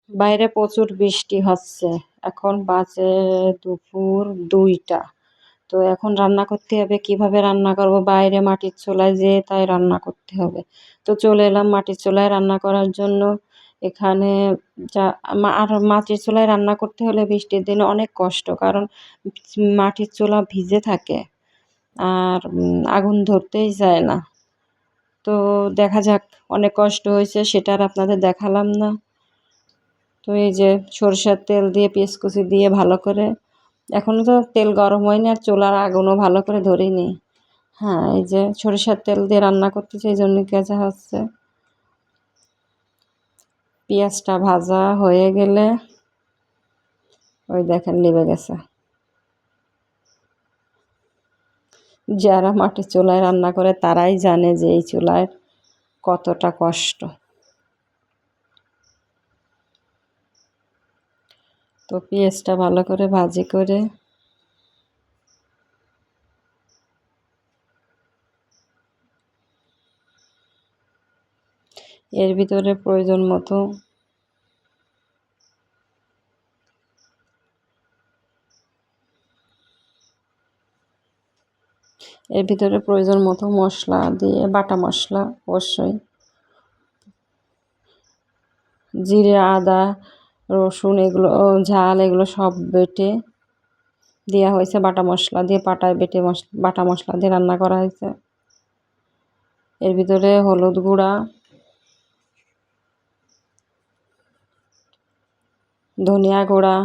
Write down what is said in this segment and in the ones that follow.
বাইরে প্রচুর বৃষ্টি হচ্ছে। এখন বাজে দুপুর ২টা। তো এখন রান্না করতে হবে। কিভাবে রান্না করব? বাইরে মাটির চুলায় যেয়ে তাই রান্না করতে হবে। তো চলে এলাম মাটির চুলায় রান্না করার জন্য। এখানে যা আর মাটির চুলায় রান্না করতে হলে বৃষ্টির দিনে অনেক কষ্ট। কারণ মাটির চুলা ভিজে থাকে। আর আগুন ধরতেই চায় না। তো দেখা যাক, অনেক কষ্ট হয়েছে, সেটা আর আপনাদের দেখালাম না। তো এই যে সরষের তেল দিয়ে পেঁয়াজ কুচি দিয়ে ভালো করে, এখনও তো তেল গরম হয়নি আর চুলার আগুনও ভালো করে ধরিনি। হ্যাঁ, এই যে সরিষার তেল দিয়ে রান্না করতেছি, এই জন্য কেজা হচ্ছে। পেঁয়াজটা ভাজা হয়ে গেলে ওই দেখেন লেবে গেছে। যারা মাটির চুলায় রান্না করে তারাই জানে যে এই চুলায় কতটা কষ্ট। তো পেঁয়াজটা ভালো করে ভাজি করে এর ভিতরে প্রয়োজন মতো মশলা দিয়ে, বাটা মশলা অবশ্যই, জিরে, আদা, রসুন, এগুলো ঝাল, এগুলো সব বেটে দেওয়া হয়েছে। বাটা মশলা দিয়ে, পাটায় বেটে বাটা মশলা দিয়ে রান্না করা হয়েছে। এর ভিতরে হলুদ গুঁড়া, ধনিয়া গুঁড়া,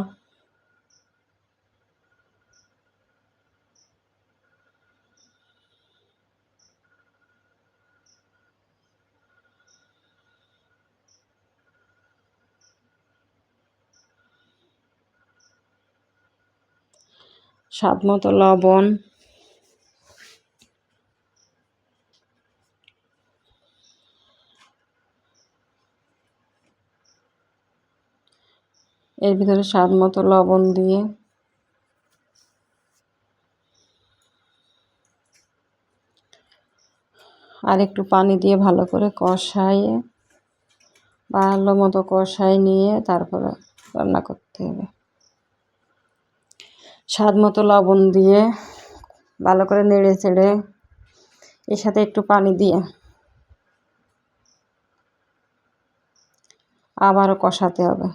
স্বাদ মতো লবণ, এর ভিতরে স্বাদ মতো লবণ দিয়ে আর একটু পানি দিয়ে ভালো করে কষাইয়ে, ভালো মতো কষাই নিয়ে তারপরে রান্না করতে হবে। স্বাদ মতো লবণ দিয়ে ভালো করে নেড়ে চেড়ে এর সাথে একটু পানি দিয়ে আবারও কষাতে হবে।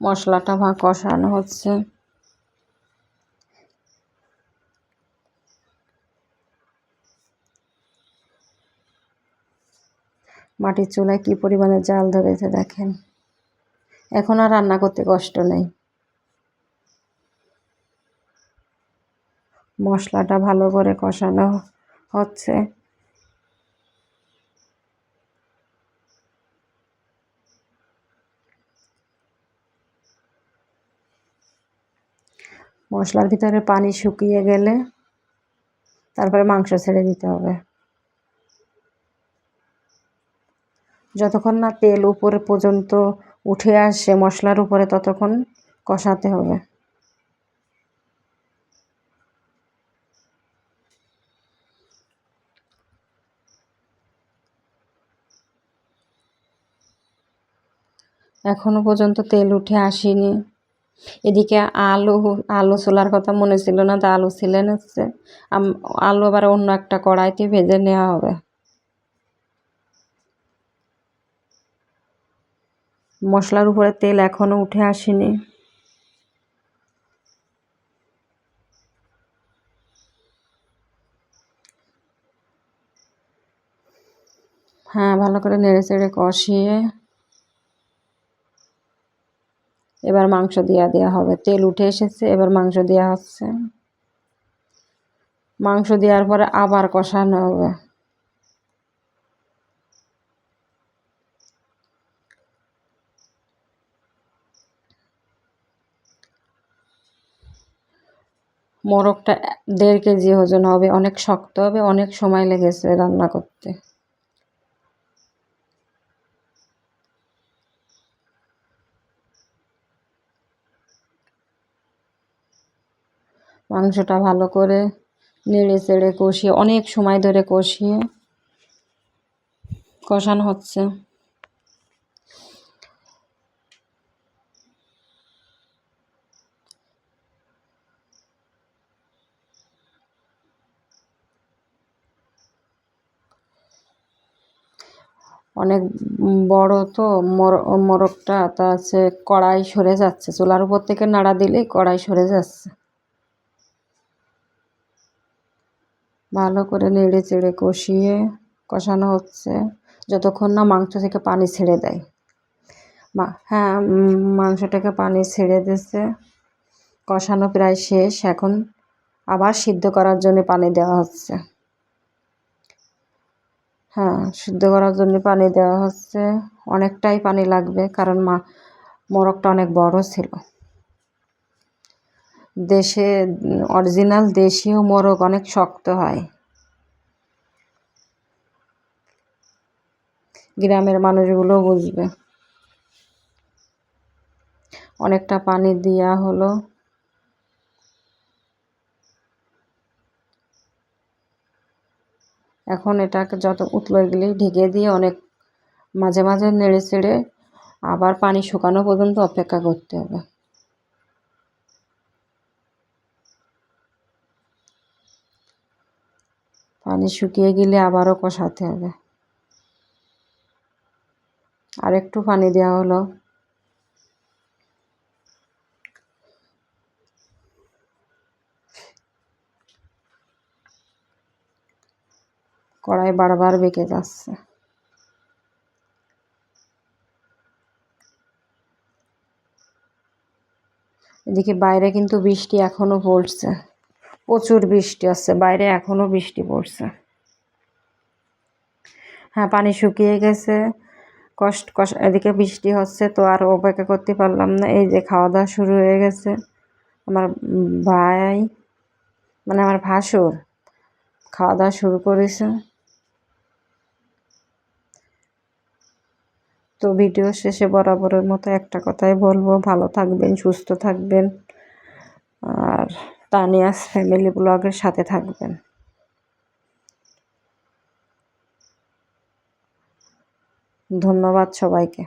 মশলাটা কষানো হচ্ছে। মাটির চুলায় কি পরিমাণে জাল ধরেছে দেখেন। এখন আর রান্না করতে কষ্ট নেই। মশলাটা ভালো করে কষানো হচ্ছে। মশলার ভিতরে পানি শুকিয়ে গেলে তারপরে মাংস ছেড়ে দিতে হবে। যতক্ষণ না তেল উপরে পর্যন্ত উঠে আসে মশলার উপরে, ততক্ষণ কষাতে হবে। এখনো পর্যন্ত তেল উঠে আসেনি। এদিকে আলু ছোলার কথা মনে ছিল না, তো আলু ছিলে নিচ্ছে। আলু আবার অন্য একটা কড়াইতে ভেজে নেওয়া হবে। মশলার উপরে তেল এখনো উঠে আসেনি। হ্যাঁ, ভালো করে নেড়ে চেড়ে কষিয়ে এবার মাংস দেওয়া হবে। তেল উঠে এসেছে, এবার মাংস দেওয়া হচ্ছে। মাংস দেওয়ার পরে আবার কষানো হবে। মোরগটা 1.5 কেজি ওজন হবে, অনেক শক্ত হবে, অনেক সময় লেগেছে রান্না করতে। মাংসটা ভালো করে নেড়ে চেড়ে কষিয়ে অনেক সময় ধরে কষানো হচ্ছে। অনেক বড় তো মোরগটা, তা আছে কড়াই সরে যাচ্ছে, চুলার উপর থেকে নাড়া দিলেই কড়াই সরে যাচ্ছে। ভালো করে নেড়ে চেড়ে কষানো হচ্ছে যতক্ষণ না মাংস থেকে পানি ছেড়ে দেয়। হ্যাঁ, মাংসটাকে পানি ছেড়ে দিয়েছে, কষানো প্রায় শেষ। এখন আবার সিদ্ধ করার জন্য পানি দেওয়া হচ্ছে। হ্যাঁ, সিদ্ধ করার জন্য পানি দেওয়া হচ্ছে। অনেকটাই পানি লাগবে, কারণ মোরগটা অনেক বড় ছিল। অরিজিনাল দেশীয় মোরগ অনেক শক্ত হয়। গ্রামের মানুষগুলো বুঝবে। অনেকটা পানি দেওয়া হলো। এখন এটাকে যত উতলে গেলেই ঢেকে দিয়ে মাঝে মাঝে নেড়ে চেড়ে আবার পানি শুকানো পর্যন্ত অপেক্ষা করতে হবে। পানি শুকিয়ে গেলে আবারও কষাতে হবে। আর একটু পানি দেওয়া হলো। কড়াই বারবার বেঁকে যাচ্ছে। এদিকে বাইরে কিন্তু বৃষ্টি এখনো পড়ছে, প্রচুর বৃষ্টি আসছে বাইরে, এখনো বৃষ্টি পড়ছে। হ্যাঁ, পানি শুকিয়ে গেছে। এদিকে বৃষ্টি হচ্ছে, তো আর অপেক্ষা করতে পারলাম না। এই যে খাওয়া দাওয়া শুরু হয়ে গেছে। আমার ভাই, মানে আমার ভাসুর খাওয়া দাওয়া শুরু করেছে। তো ভিডিও শেষে বরাবরের মতো একটা কথাই বলবো, ভালো থাকবেন, সুস্থ থাকবেন, আর তানিয়াস ফ্যামিলি ব্লগের সাথে থাকবেন। ধন্যবাদ সবাইকে।